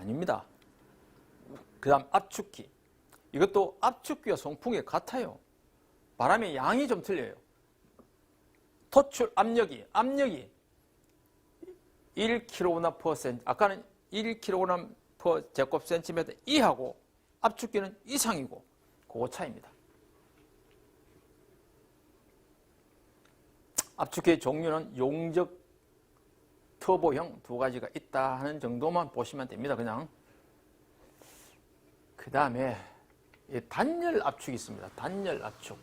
아닙니다. 그 다음 압축기. 이것도 압축기와 송풍기 같아요. 바람의 양이 좀 틀려요. 토출 압력이 1kg/cm, 아까는 1kg/제곱센티미터 이하고 압축기는 이상이고 그 차이입니다. 압축기의 종류는 용적, 터보형 두 가지가 있다 하는 정도만 보시면 됩니다. 그냥. 그 다음에 단열 압축이 있습니다. 단열 압축.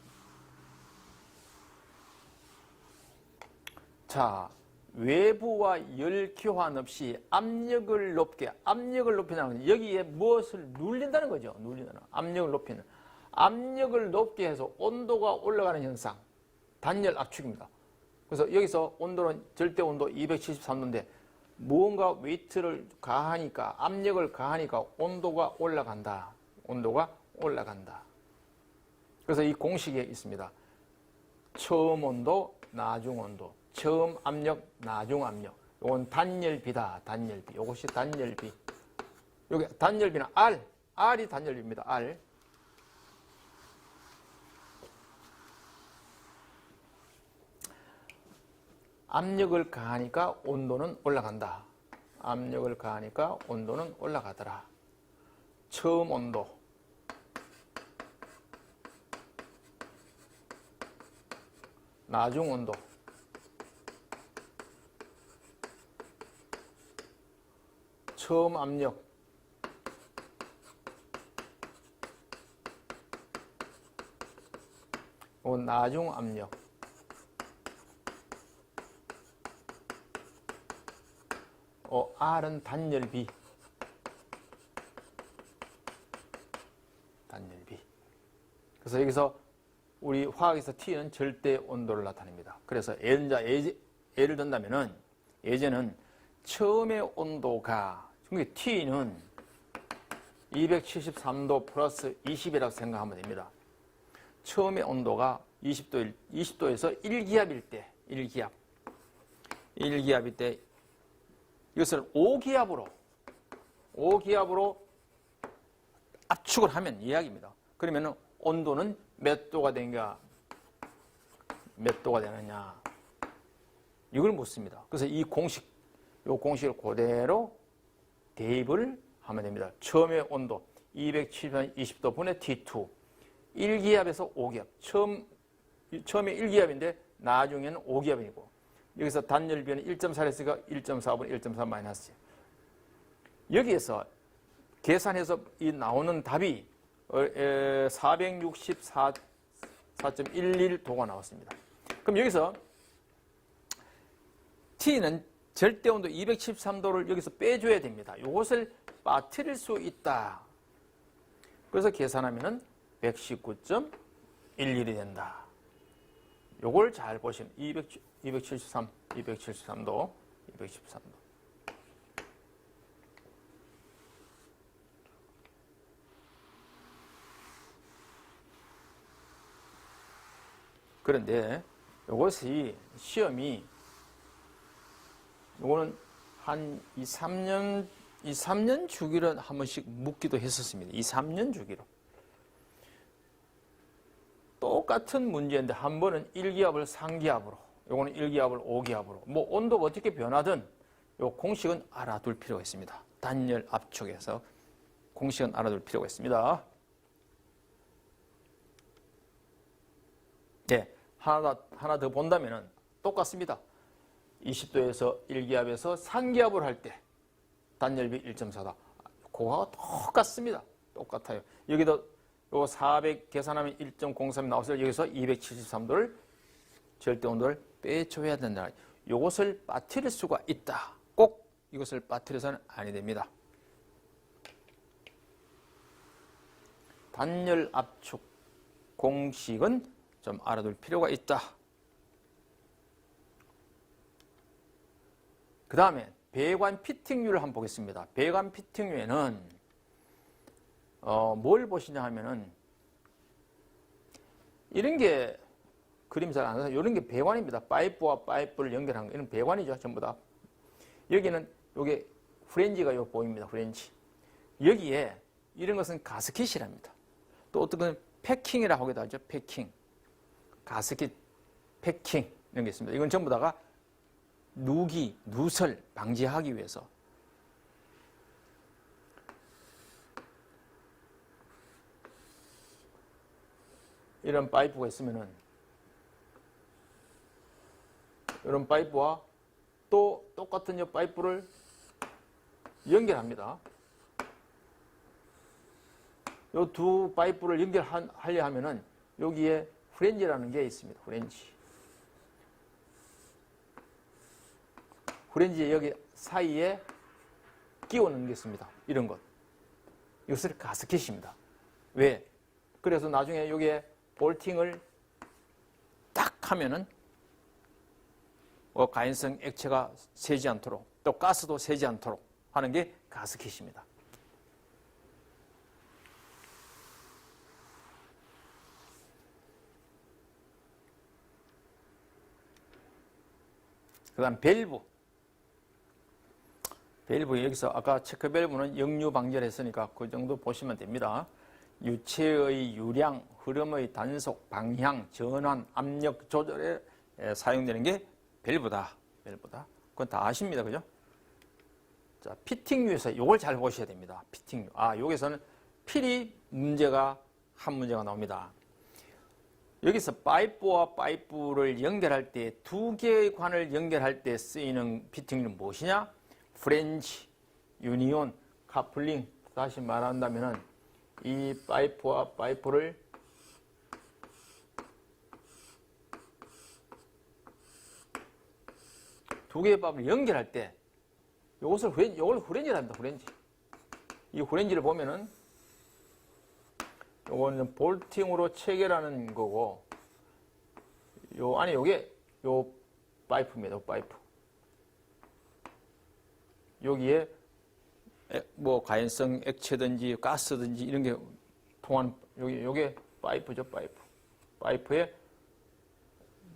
자, 외부와 열 교환 없이 압력을 높이는 여기에 무엇을 눌린다는 거죠. 눌린다는 압력을 높이는. 압력을 높게 해서 온도가 올라가는 현상. 단열 압축입니다. 그래서 여기서 온도는 절대 온도 273도인데 무언가 웨이트를 가하니까 압력을 가하니까 온도가 올라간다. 온도가 올라간다. 그래서 이 공식에 있습니다. 처음 온도, 나중 온도. 처음 압력, 나중 압력. 이건 단열비다. 단열비. 이것이 단열비. 여기 단열비는 R이 단열비입니다. R. 압력을 가하니까 온도는 올라간다. 압력을 가하니까 온도는 올라가더라. 처음 온도. 나중 온도. 처음 압력. 나중 압력. R은 단열비. 단열비. 그래서 여기서 우리 화학에서 T는 절대 온도를 나타냅니다. 그래서 예를 든다면은 예제는 처음의 온도가 T는 273도 플러스 20이라고 생각하면 됩니다. 처음의 온도가 20도에서 1기압일 때, 1기압일 때 이것을 5기압으로 압축을 하면 이야기입니다. 그러면 온도는 몇 도가 되느냐, 이걸 묻습니다. 그래서 이 공식을 그대로 대입을 하면 됩니다. 처음의 온도 270도 분의 T2. 1기압에서 5기압. 처음에 1기압인데 나중에는 5기압이고 여기서 단열비는 1.4를 했으니까 1.4분의 1.4 마이너스. 여기에서 계산해서 이 나오는 답이 464.11도가 나왔습니다. 그럼 여기서 T는 절대온도 273도를 여기서 빼줘야 됩니다. 이것을 빠뜨릴 수 있다. 그래서 계산하면 119.11이 된다. 요걸 잘 보시면 273도. 그런데 이것이 시험이 요거는 한 2, 3년 주기로 한 번씩 묻기도 했었습니다. 2, 3년 주기로. 똑같은 문제인데 한 번은 1기압을 3기압으로, 요거는 1기압을 5기압으로. 뭐 온도가 어떻게 변하든 요 공식은 알아둘 필요가 있습니다. 단열 압축에서 공식은 알아둘 필요가 있습니다. 네, 하나 더 본다면은 똑같습니다. 20도에서 1기압에서 3기압을 할 때 단열비 1.4다. 그거와 똑같습니다. 똑같아요. 여기도 요 400 계산하면 1.03 나왔어요. 여기서 273도를 절대 온도를 빼줘야 된다. 이것을 빠뜨릴 수가 있다. 꼭 이것을 빠뜨려서는 아니 됩니다. 단열 압축 공식은 좀 알아둘 필요가 있다. 그 다음에 배관 피팅률을 한번 보겠습니다. 배관 피팅률에는 뭘 보시냐 하면은 이런 게 그림 잘 안 나서 이런 게 배관입니다. 파이프와 파이프를 연결한 거. 이런 배관이죠. 전부 다. 여기는 요게 프렌지가 요 보입니다. 프렌지. 여기에 이런 것은 가스킷이랍니다. 또 어떤 건 패킹이라고 하기도 하죠. 패킹. 가스킷, 패킹 이런 게 있습니다. 이건 전부 다가 누기, 누설 방지하기 위해서. 이런 파이프가 있으면은 이런 파이프와 또 똑같은 이 파이프를 연결합니다. 이 두 파이프를 연결하려 하면은 여기에 프렌지라는 게 있습니다. 프렌지. 프렌지 여기 사이에 끼워 넣는 게 있습니다. 이런 것. 이것을 가스킷입니다. 왜? 그래서 나중에 여기에 볼팅을 딱 하면은 가연성 액체가 새지 않도록 또 가스도 새지 않도록 하는 게 가스킷입니다. 그 다음 밸브. 밸브 여기서 아까 체크 밸브는 역류 방지를 했으니까 그 정도 보시면 됩니다. 유체의 유량, 흐름의 단속, 방향, 전환, 압력 조절에 사용되는 게 밸브다. 밸브다. 그건 다 아십니다. 그죠? 자, 피팅류에서 이걸 잘 보셔야 됩니다. 피팅류. 여기서는 필히 한 문제가 나옵니다. 여기서 파이프와 파이프를 연결할 때 두 개의 관을 연결할 때 쓰이는 피팅류는 무엇이냐? 프렌치, 유니온, 카플링. 다시 말한다면은 이 파이프와 파이프를 두 개의 파이프를 연결할 때 이걸 후렌지를 합니다. 후렌지. 이 후렌지를 보면은 요거는 볼팅으로 체결하는 거고, 요 안에 요게 요 파이프입니다. 요 파이프. 여기에 뭐 가연성 액체든지 가스든지 이런 게 통하는 요게 파이프죠. 파이프. 파이프에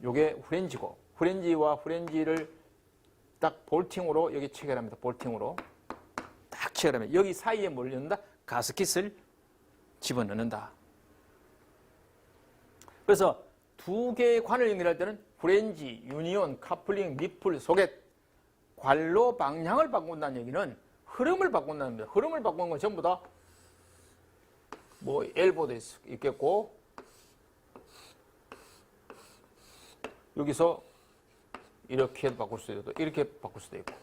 요게 후렌지고, 후렌지와 후렌지를 딱 볼팅으로 여기 체결합니다. 볼팅으로 딱 체결하면 여기 사이에 뭘 넣는다? 가스킷을 집어넣는다. 그래서 두 개의 관을 연결할 때는 프렌지, 유니온, 카플링, 니플, 소켓, 관로 방향을 바꾼다는 얘기는 흐름을 바꾼다는 겁니다. 흐름을 바꾸는 건 전부 다 뭐 엘보도 있겠고, 여기서 이렇게 바꿀 수도 있고, 이렇게 바꿀 수도 있고,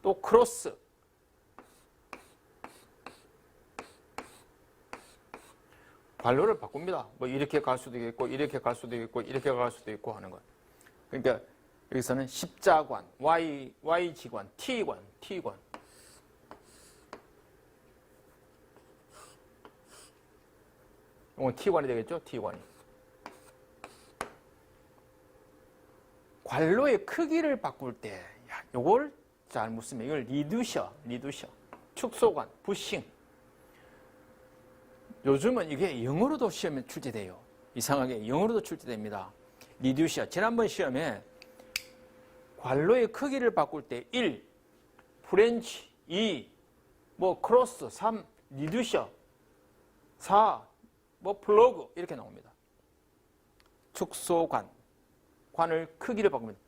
또 크로스, 관로를 바꿉니다. 뭐 이렇게 갈 수도 있고, 이렇게 갈 수도 있고, 이렇게 갈 수도 있고 하는 것. 그러니까 여기서는 십자관, Y지관, T관. 이건 T관이 되겠죠? T관이. 관로의 크기를 바꿀 때, 요걸 잘 묻습니다. 이걸 리듀셔. 축소관, 부싱. 요즘은 이게 영어로도 시험에 출제돼요. 이상하게 영어로도 출제됩니다. 리듀셔. 지난번 시험에 관로의 크기를 바꿀 때 1, 프렌치, 2, 뭐 크로스, 3, 리듀셔, 4, 뭐 플러그 이렇게 나옵니다. 축소관. 관을 크기를 바꿉니다.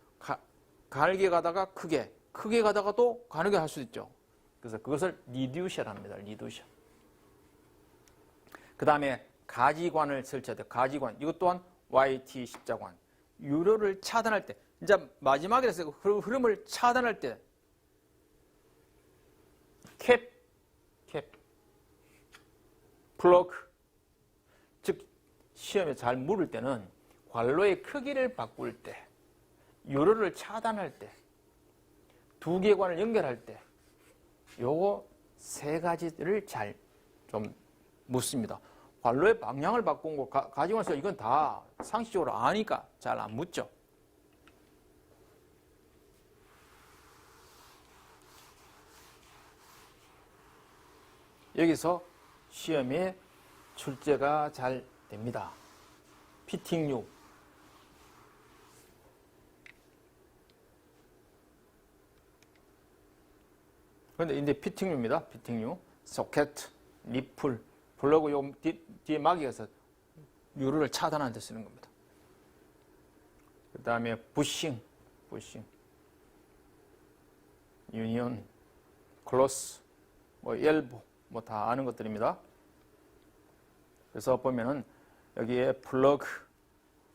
가늘게 가다가 크게 가다가 또 가늘게 할 수 있죠. 그래서 그것을 리듀셔랍니다. 리듀셔. 그 다음에 가지관을 설치할 때 가지관. 이것 또한 YT 십자관. 유로를 차단할 때, 이제 마지막에 해서 흐름을 차단할 때 캡, 플러그. 즉 시험에 잘 물을 때는 관로의 크기를 바꿀 때, 유로를 차단할 때, 두 개의 관을 연결할 때, 요거 세 가지를 잘 좀 묻습니다. 관로의 방향을 바꾼 거 가지고 나서 이건 다 상식적으로 아니까 잘 안 묻죠. 여기서 시험에 출제가 잘 됩니다. 피팅류. 그런데 이제 피팅류입니다. 피팅류. 소켓. 니플, 플러그 요 뒤에 막이어서 유로를 차단하는 데 쓰는 겁니다. 그 다음에 부싱, 유니온, 클로스, 뭐 엘보, 뭐 다 아는 것들입니다. 그래서 보면은 여기에 플러그,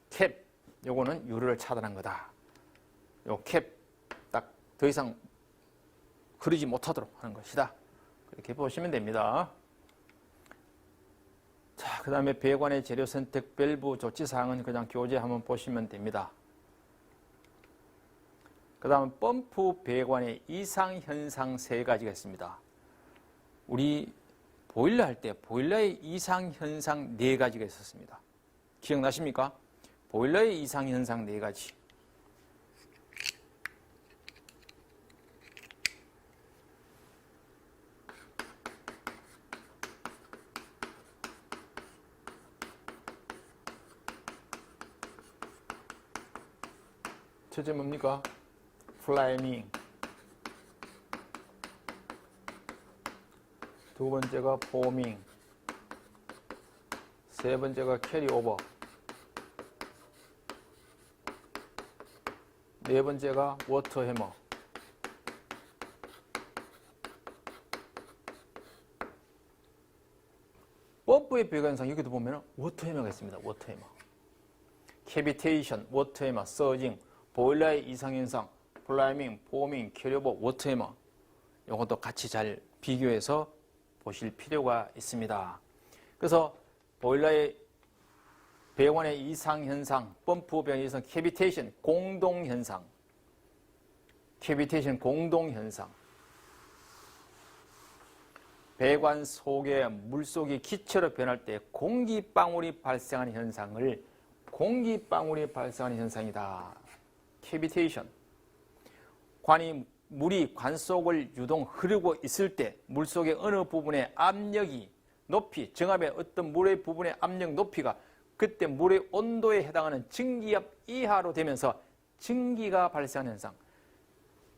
캡, 요거는 유로를 차단한 거다. 요 캡 딱 더 이상 흐르지 못하도록 하는 것이다. 그렇게 보시면 됩니다. 자, 그 다음에 배관의 재료 선택 밸브 조치사항은 그냥 교재 한번 보시면 됩니다. 그 다음 펌프 배관의 이상 현상 3가지가 있습니다. 우리 보일러 할 때 보일러의 이상 현상 4가지가 있었습니다. 기억나십니까? 보일러의 이상 현상 4가지. 첫째 뭡니까? 플라이밍. 두 번째가 포밍. 세 번째가 캐리오버. 네 번째가 워터 해머. 펌프의 배관상 여기도 보면 워터 해머가 있습니다. 워터 해머. 캐비테이션, 워터 해머, 서징, 보일러의 이상현상, 플라이밍, 포밍, 캐리오버, 워터 해머. 이것도 같이 잘 비교해서 보실 필요가 있습니다. 그래서 보일러의 배관의 이상현상, 펌프 배관의 이상, 캐비테이션, 공동현상. 캐비테이션, 공동현상. 배관 속에 물속이 기체로 변할 때 공기방울이 발생하는 현상을 공기방울이 발생하는 현상이다. 캐비테이션. 물이 관 속을 유동 흐르고 있을 때 물속의 어느 부분의 압력이 높이, 정압의 어떤 물의 부분의 압력 높이가 그때 물의 온도에 해당하는 증기압 이하로 되면서 증기가 발생하는 현상.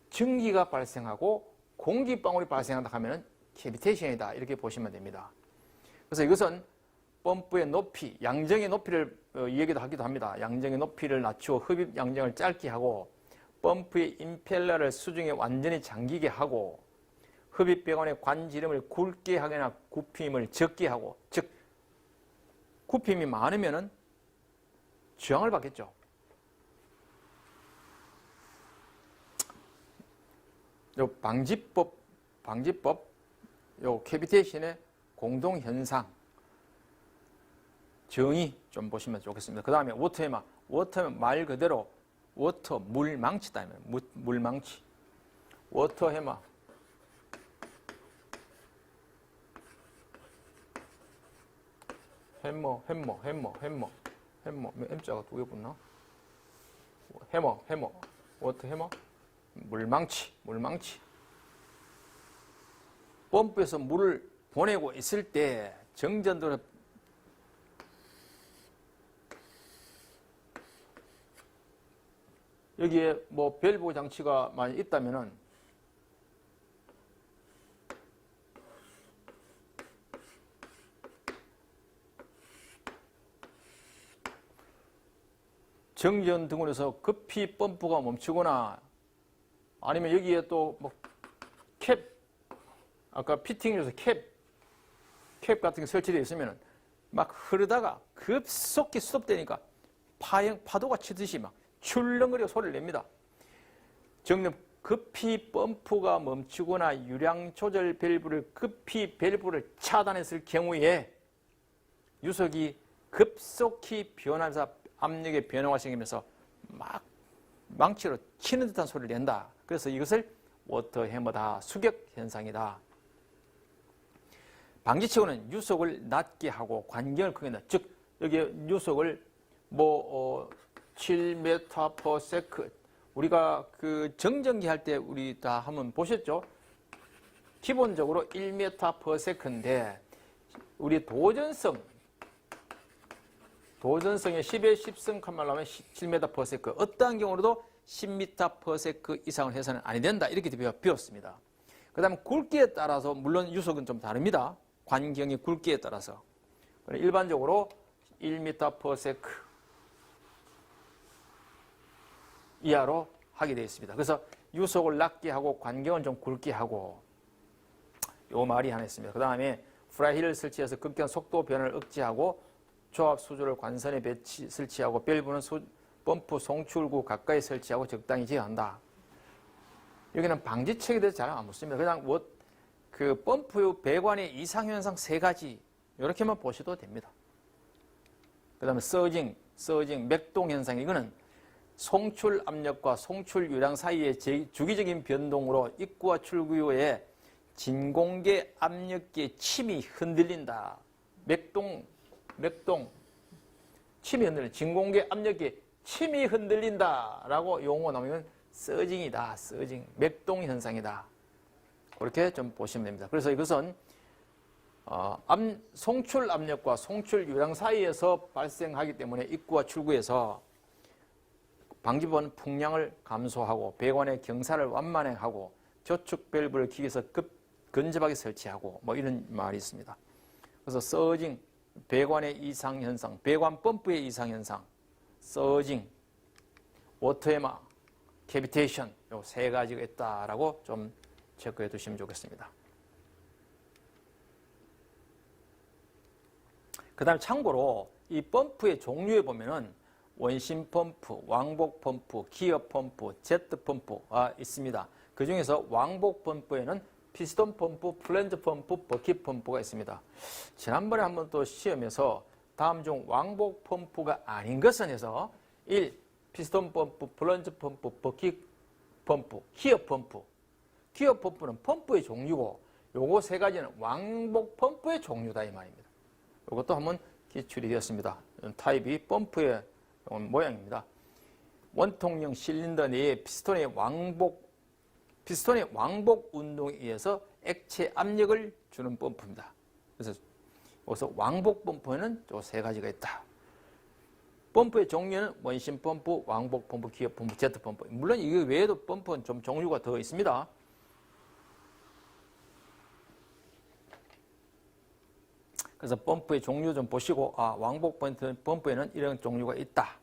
증기가 발생하고 공기방울이 발생한다 하면 캐비테이션이다. 이렇게 보시면 됩니다. 그래서 이것은 펌프의 높이, 양정의 높이를 얘기도 하기도 합니다. 양정의 높이를 낮추어 흡입 양정을 짧게 하고 펌프의 임펠러를 수중에 완전히 잠기게 하고 흡입 배관의 관지름을 굵게 하거나 굽힘을 적게 하고, 즉 굽힘이 많으면은 저항을 받겠죠. 요 방지법, 요 캐비테이션의 공동 현상 정의 좀 보시면 좋겠습니다. 그 다음에 워터해머, 워터해머 말 그대로 워터 물망치다. 물망치. 워터해머. 해머. M자가 2개 붙나? 해머. 워터해머. 물망치. 펌프에서 물을 보내고 있을 때 정전도를 여기에 뭐 밸브 장치가 많이 있다면은 정전 등으로 해서 급히 펌프가 멈추거나 아니면 여기에 또 뭐 캡, 아까 피팅해서 캡 같은 게 설치되어 있으면 막 흐르다가 급속히 스톱되니까 파도가 치듯이 막 출렁거리고 소리를 냅니다. 정녕 급히 펌프가 멈추거나 유량 조절 밸브를 급히 밸브를 차단했을 경우에 유속이 급속히 변하면서 압력의 변화가 생기면서 막 망치로 치는 듯한 소리를 낸다. 그래서 이것을 워터 해머다, 수격 현상이다. 방지치고는 유속을 낮게 하고 관경을 크게 낸다. 즉 여기 유속을 7m/s 우리가 그 정전기 할 때 우리 다 한번 보셨죠? 기본적으로 1m/s인데 우리 도전성의 10의 10승 칸만 나오면 7m/s 어떠한 경우로도 10m/s 이상을 해서는 아니 된다. 이렇게 배웠습니다. 그 다음에 굵기에 따라서 물론 유속은 좀 다릅니다. 관경의 굵기에 따라서 일반적으로 1m/s 이하로 하게 되어 있습니다. 그래서 유속을 낮게 하고 관경은 좀 굵게 하고 요 말이 하나 있습니다. 그 다음에 프라이힐을 설치해서 극한 속도 변화를 억제하고 조합 수조를 관선에 설치하고 밸브는 펌프 송출구 가까이 설치하고 적당히 제어한다. 여기는 방지책에 대해서 잘 안 묻습니다. 그냥 그 펌프 배관의 이상현상 3가지 이렇게만 보셔도 됩니다. 그 다음에 서징, 맥동 현상, 이거는 송출 압력과 송출 유량 사이의 주기적인 변동으로 입구와 출구의 진공계 압력계 침이 흔들린다. 맥동, 침이 흔들린다. 진공계 압력계 침이 흔들린다라고 용어 나오면 서징이다. 서징, 맥동 현상이다. 그렇게 좀 보시면 됩니다. 그래서 이것은 송출 압력과 송출 유량 사이에서 발생하기 때문에 입구와 출구에서 방지부는 풍량을 감소하고 배관의 경사를 완만하고 저축 밸브를 기계에서 근접하게 설치하고 뭐 이런 말이 있습니다. 그래서 서징, 배관의 이상 현상, 배관 펌프의 이상 현상, 서징, 워터에마, 캐비테이션 요 3가지가 있다라고 좀 체크해 두시면 좋겠습니다. 그 다음에 참고로 이 펌프의 종류에 보면은 원심 펌프, 왕복 펌프, 기어 펌프, 제트 펌프가 있습니다. 그 중에서 왕복 펌프에는 피스톤 펌프, 플랜저 펌프, 버킷 펌프가 있습니다. 지난번에 한번 또 시험에서 다음 중 왕복 펌프가 아닌 것은 해서 1. 피스톤 펌프, 플런저 펌프, 버킷 펌프, 기어 펌프. 기어 펌프는 펌프의 종류고 요거 3가지는 왕복 펌프의 종류다 이 말입니다. 이것도 한번 기출이 되었습니다. 타입이 펌프의 모양입니다. 원통형 실린더 내에 피스톤의 왕복 운동에 의해서 액체 압력을 주는 펌프입니다. 그래서 여기서 왕복 펌프에는 요 3가지가 있다. 펌프의 종류는 원심 펌프, 왕복 펌프, 기어 펌프, 제트 펌프. 물론 이거 외에도 펌프는 좀 종류가 더 있습니다. 그래서 펌프의 종류 좀 보시고 왕복 펌프에는 이런 종류가 있다.